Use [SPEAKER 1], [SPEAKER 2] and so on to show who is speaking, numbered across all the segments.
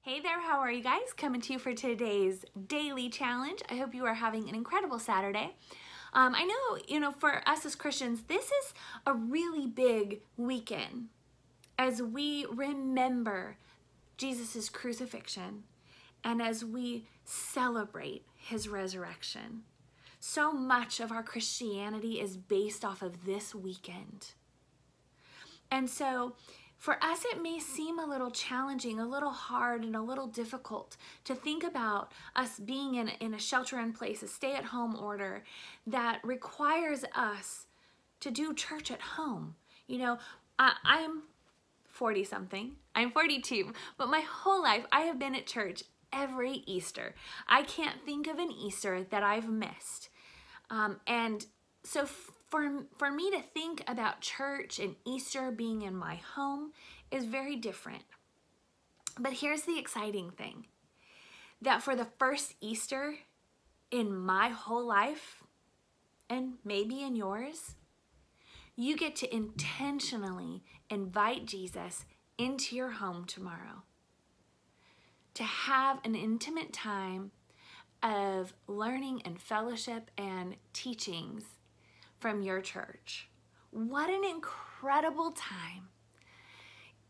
[SPEAKER 1] Hey there, how are you guys? Coming to you for today's daily challenge. I hope you are having an incredible Saturday. I know, for us as Christians, this is a really big weekend as we remember Jesus' crucifixion and as we celebrate his resurrection. So much of our Christianity is based off of this weekend. And so for us, it may seem a little challenging, a little hard, and a little difficult to think about us being in a shelter-in-place, a stay-at-home order that requires us to do church at home. I'm 40-something. I'm 42, but my whole life I have been at church every Easter. I can't think of an Easter that I've missed. And so for me to think about church and Easter being in my home is very different. But here's the exciting thing, that for the first Easter in my whole life, and maybe in yours, you get to intentionally invite Jesus into your home tomorrow to have an intimate time of learning and fellowship and teachings from your church. What an incredible time.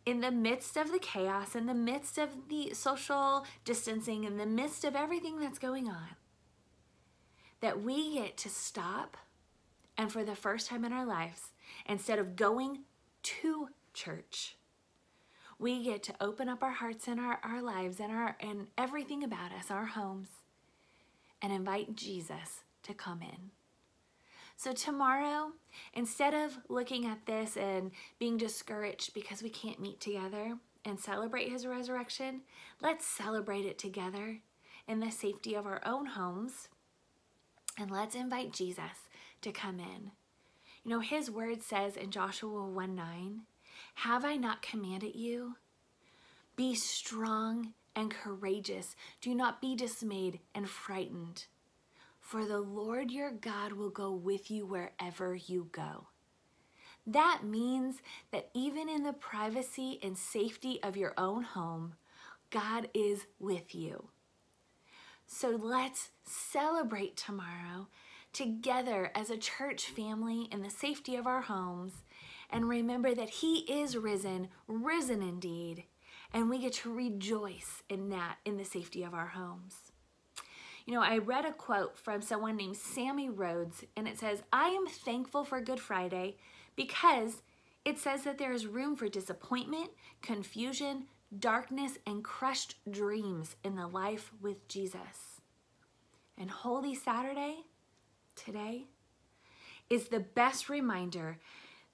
[SPEAKER 1] In the midst of the chaos, in the midst of the social distancing, in the midst of everything that's going on, that we get to stop and for the first time in our lives, instead of going to church, we get to open up our hearts and our lives and everything about us, our homes, and invite Jesus to come in. So tomorrow, instead of looking at this and being discouraged because we can't meet together and celebrate his resurrection, let's celebrate it together in the safety of our own homes, and let's invite Jesus to come in. His word says in Joshua 1:9, "Have I not commanded you? Be strong and courageous. Do not be dismayed and frightened. For the Lord your God will go with you wherever you go." That means that even in the privacy and safety of your own home, God is with you. So let's celebrate tomorrow together as a church family in the safety of our homes, and remember that he is risen, risen indeed, and we get to rejoice in that in the safety of our homes. I read a quote from someone named Sammy Rhodes, and it says, "I am thankful for Good Friday because it says that there is room for disappointment, confusion, darkness, and crushed dreams in the life with Jesus." And Holy Saturday, today, is the best reminder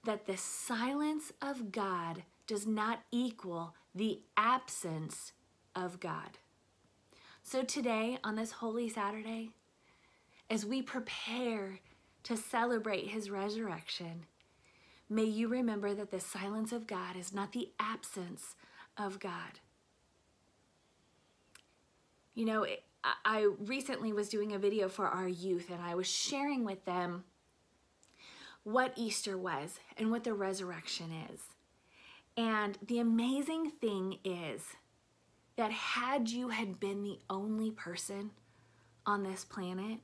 [SPEAKER 1] that the silence of God does not equal the absence of God. So today, on this Holy Saturday, as we prepare to celebrate his resurrection, may you remember that the silence of God is not the absence of God. I recently was doing a video for our youth, and I was sharing with them what Easter was and what the resurrection is. And the amazing thing is that had you had been the only person on this planet,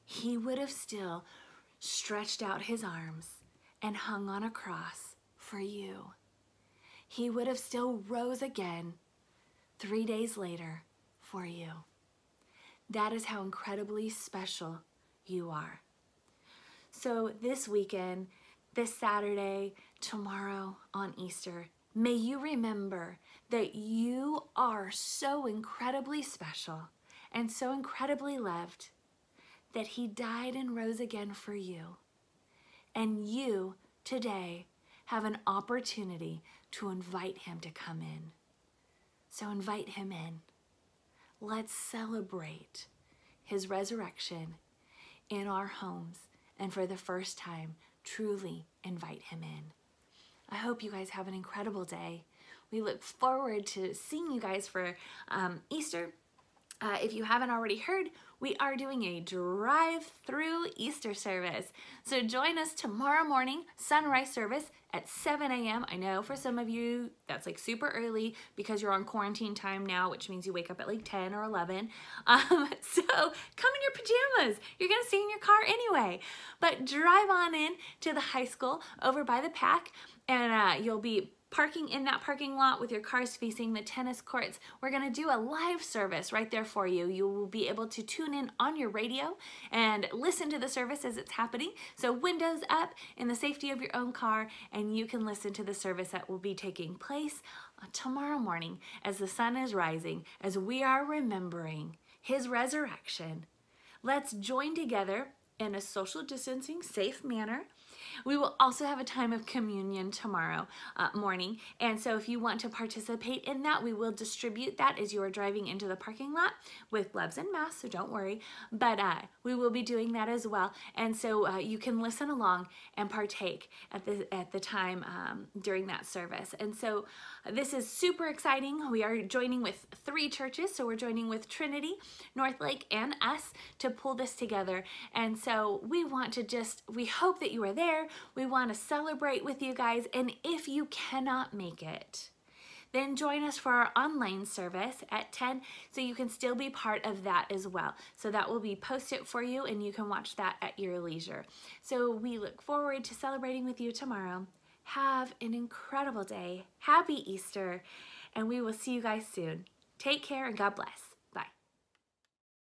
[SPEAKER 1] he would have still stretched out his arms and hung on a cross for you. He would have still rose again 3 days later for you. That is how incredibly special you are. So this weekend, this Saturday, tomorrow on Easter, may you remember that you are so incredibly special and so incredibly loved that he died and rose again for you. And you today have an opportunity to invite him to come in. So invite him in. Let's celebrate his resurrection in our homes, and for the first time, truly invite him in. I hope you guys have an incredible day. We look forward to seeing you guys for Easter, If you haven't already heard, we are doing a drive-through Easter service. So join us tomorrow morning, sunrise service at 7 a.m. I know for some of you that's like super early because you're on quarantine time now, which means you wake up at like 10 or 11. So come in your pajamas. You're gonna stay in your car anyway. But drive on in to the high school over by the Pack, and you'll be parking in that parking lot with your cars facing the tennis courts. We're gonna do a live service right there for you. You will be able to tune in on your radio and listen to the service as it's happening. So windows up in the safety of your own car, and you can listen to the service that will be taking place tomorrow morning as the sun is rising, as we are remembering his resurrection. Let's join together in a social distancing, safe manner. We will also have a time of communion tomorrow morning, and so if you want to participate in that, we will distribute that as you are driving into the parking lot with gloves and masks, so don't worry, but we will be doing that as well, and so you can listen along and partake at the time during that service. And so this is super exciting. We are joining with 3 churches, so we're joining with Trinity, Northlake, and us to pull this together, and so we want to we hope that you are there. We want to celebrate with you guys, and if you cannot make it, then join us for our online service at 10, so you can still be part of that as well. So that will be posted for you, and you can watch that at your leisure. So we look forward to celebrating with you tomorrow. Have an incredible day. Happy Easter, and we will see you guys soon. Take care and God bless.